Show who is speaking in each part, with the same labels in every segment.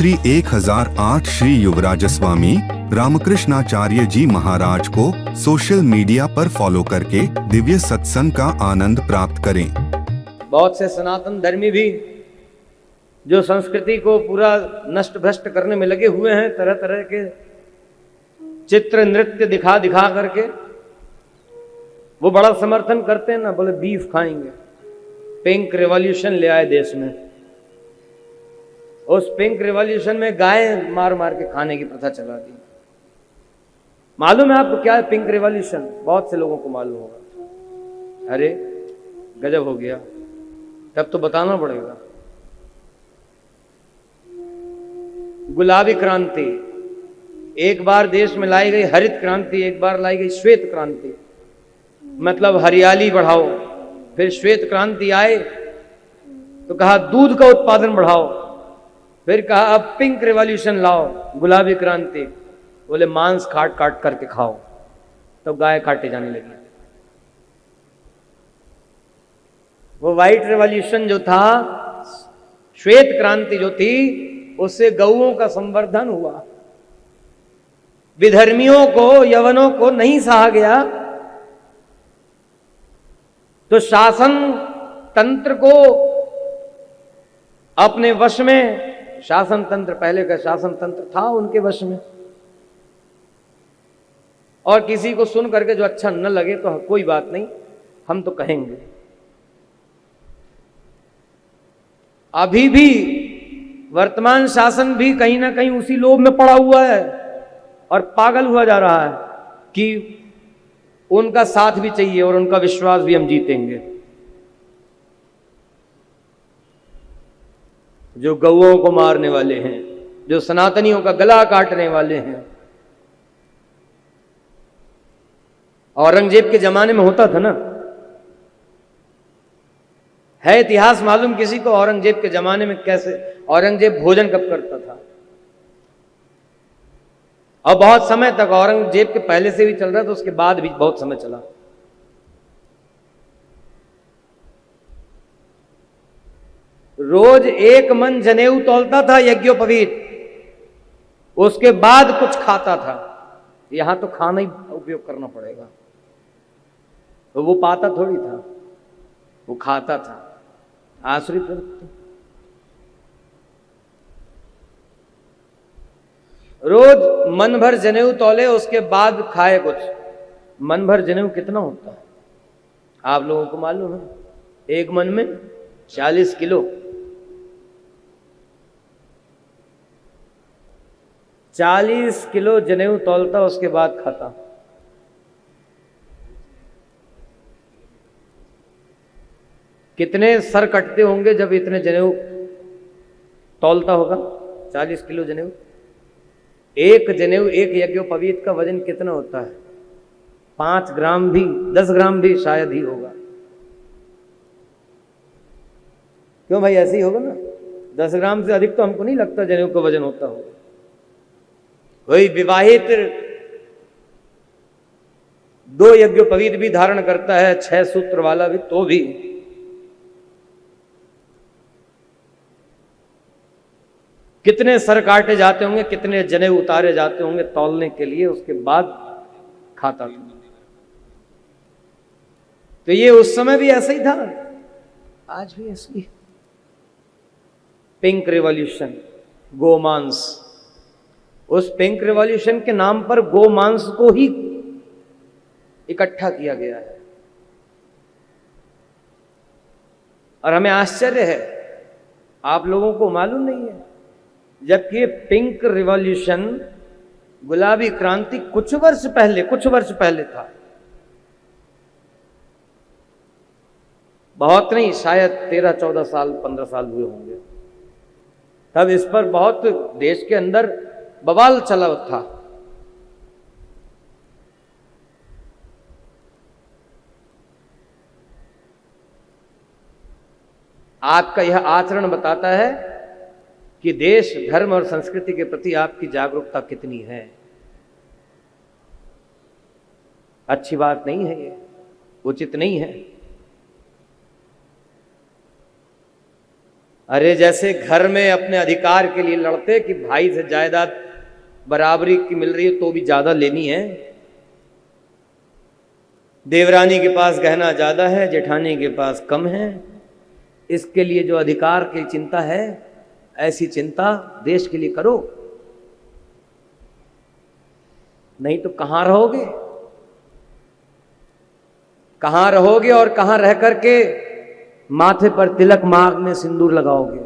Speaker 1: श्री 1008 श्री युवराज स्वामी रामकृष्णाचार्य जी महाराज को social media पर follow करके दिव्य सत्संग का आनंद प्राप्त करें।
Speaker 2: बहुत से सनातन धर्मी भी जो संस्कृति को पूरा नष्ट भ्रष्ट करने में लगे हुए हैं, तरह तरह के चित्र नृत्य दिखा दिखा करके वो बड़ा समर्थन करते हैं ना, बोले बीफ खाएंगे, पिंक रिवॉल्यूशन ले आए देश में। उस पिंक रिवॉल्यूशन में गाय मार मार के खाने की प्रथा चला दी। मालूम है आपको क्या है पिंक रिवॉल्यूशन? बहुत से लोगों को मालूम होगा। अरे गजब हो गया, तब तो बताना पड़ेगा। गुलाबी क्रांति एक बार देश में लाई गई, हरित क्रांति एक बार लाई गई, श्वेत क्रांति मतलब हरियाली बढ़ाओ। फिर श्वेत क्रांति आए तो कहा दूध का उत्पादन बढ़ाओ। फिर कहा अब पिंक रिवॉल्यूशन लाओ, गुलाबी क्रांति, बोले मांस काट काट करके खाओ। तो गाय काटे जाने लगी। वो व्हाइट रिवॉल्यूशन जो था, श्वेत क्रांति जो थी, उससे गऊओं का संवर्धन हुआ। विधर्मियों को, यवनों को नहीं सहा गया तो शासन तंत्र को अपने वश में, शासन तंत्र, पहले का शासन तंत्र था उनके वश में, और किसी को सुन करके जो अच्छा न लगे तो कोई बात नहीं, हम तो कहेंगे। अभी भी वर्तमान शासन भी कहीं ना कहीं उसी लोभ में पड़ा हुआ है और पागल हुआ जा रहा है कि उनका साथ भी चाहिए और उनका विश्वास भी हम जीतेंगे। जो गौओं को मारने वाले हैं, जो सनातनियों का गला काटने वाले हैं। औरंगजेब के जमाने में होता था ना, है इतिहास मालूम किसी को औरंगजेब के जमाने में कैसे औरंगजेब भोजन कब करता था? और बहुत समय तक, औरंगजेब के पहले से भी चल रहा था, उसके बाद भी बहुत समय चला। रोज 1 मन जनेऊ तौलता था यज्ञोपवीत, उसके बाद कुछ खाता था। यहां तो खाना ही उपयोग करना पड़ेगा। तो वो पाता थोड़ी था, वो खाता था। आश्रित रोज मन भर जनेऊ तौले, उसके बाद खाए कुछ। मन भर जनेऊ कितना होता है आप लोगों को मालूम है? 1 मन में 40 किलो। 40 किलो जनेऊ तौलता, उसके बाद खाता। कितने सर कटते होंगे जब इतने जनेऊ तौलता होगा? 40 किलो जनेऊ। एक जनेऊ, एक यज्ञोपवीत का वजन कितना होता है? 5 ग्राम भी, 10 ग्राम भी शायद ही होगा। क्यों भाई, ऐसे ही होगा ना? 10 ग्राम से अधिक तो हमको नहीं लगता जनेऊ का वजन होता होगा। वही विवाहित 2 यज्ञोपवीत भी धारण करता है, 6 सूत्र वाला भी, तो भी कितने सर काटे जाते होंगे, कितने जनेऊ उतारे जाते होंगे तौलने के लिए, उसके बाद खाता था। तो ये उस समय भी ऐसा ही था, आज भी ऐसा ही। पिंक रिवॉल्यूशन, गोमांस। उस पिंक रिवॉल्यूशन के नाम पर गोमांस को ही इकट्ठा किया गया है। और हमें आश्चर्य है, आप लोगों को मालूम नहीं है, जबकि पिंक रिवॉल्यूशन, गुलाबी क्रांति कुछ वर्ष पहले था। बहुत नहीं, शायद 13-14 साल, 15 साल हुए होंगे। तब इस पर बहुत देश के अंदर बवाल चला था। आपका यह आचरण बताता है कि देश, धर्म और संस्कृति के प्रति आपकी जागरूकता कितनी है। अच्छी बात नहीं है, ये उचित नहीं है। अरे जैसे घर में अपने अधिकार के लिए लड़ते कि भाई से जायदाद बराबरी की मिल रही है तो भी ज्यादा लेनी है, देवरानी के पास गहना ज्यादा है, जेठानी के पास कम है, इसके लिए जो अधिकार की चिंता है, ऐसी चिंता देश के लिए करो, नहीं तो कहां रहोगे, कहां रहोगे और कहां रह करके माथे पर तिलक मांग में सिंदूर लगाओगे।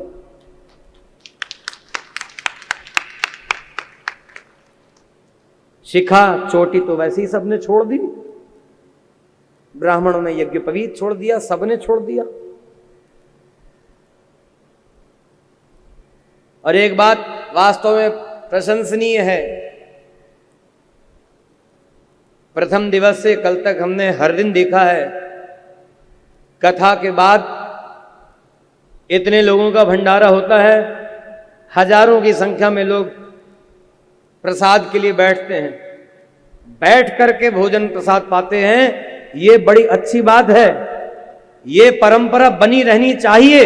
Speaker 2: शिखा चोटी तो वैसे ही सबने छोड़ दी, ब्राह्मणों ने यज्ञोपवीत छोड़ दिया, सबने छोड़ दिया। और एक बात वास्तव में प्रशंसनीय है, प्रथम दिवस से कल तक हमने हर दिन देखा है कथा के बाद इतने लोगों का भंडारा होता है, हजारों की संख्या में लोग प्रसाद के लिए बैठते हैं, बैठ करके भोजन प्रसाद पाते हैं। ये बड़ी अच्छी बात है, ये परंपरा बनी रहनी चाहिए।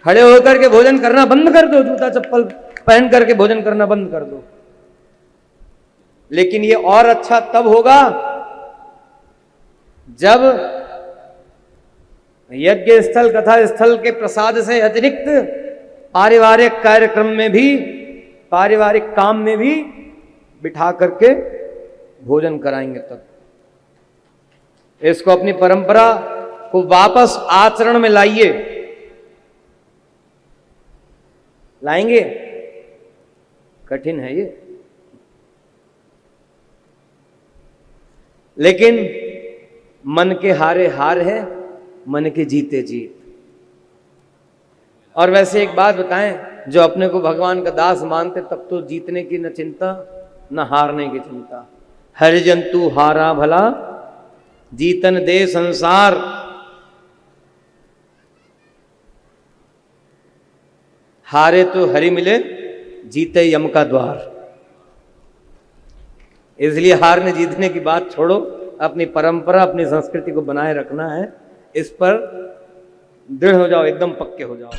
Speaker 2: खड़े होकर के भोजन करना बंद कर दो, जूता चप्पल पहन करके भोजन करना बंद कर दो। लेकिन ये और अच्छा तब होगा जब यज्ञ स्थल कथा स्थल के प्रसाद से अतिरिक्त पारिवारिक कार्यक्रम में भी, पारिवारिक काम में भी बिठा करके भोजन कराएंगे। तब इसको अपनी परंपरा को वापस आचरण में लाइए। लाएंगे? कठिन है ये, लेकिन मन के हारे हार है, मन के जीते जीत। और वैसे एक बात बताएं, जो अपने को भगवान का दास मानते तब तो जीतने की न चिंता न हारने की चिंता। हरि जंतु हारा भला, जीतन दे संसार। हारे तो हरि मिले, जीते यम का द्वार। इसलिए हारने जीतने की बात छोड़ो, अपनी परंपरा अपनी संस्कृति को बनाए रखना है, इस पर दृढ़ हो जाओ, एकदम पक्के हो जाओ।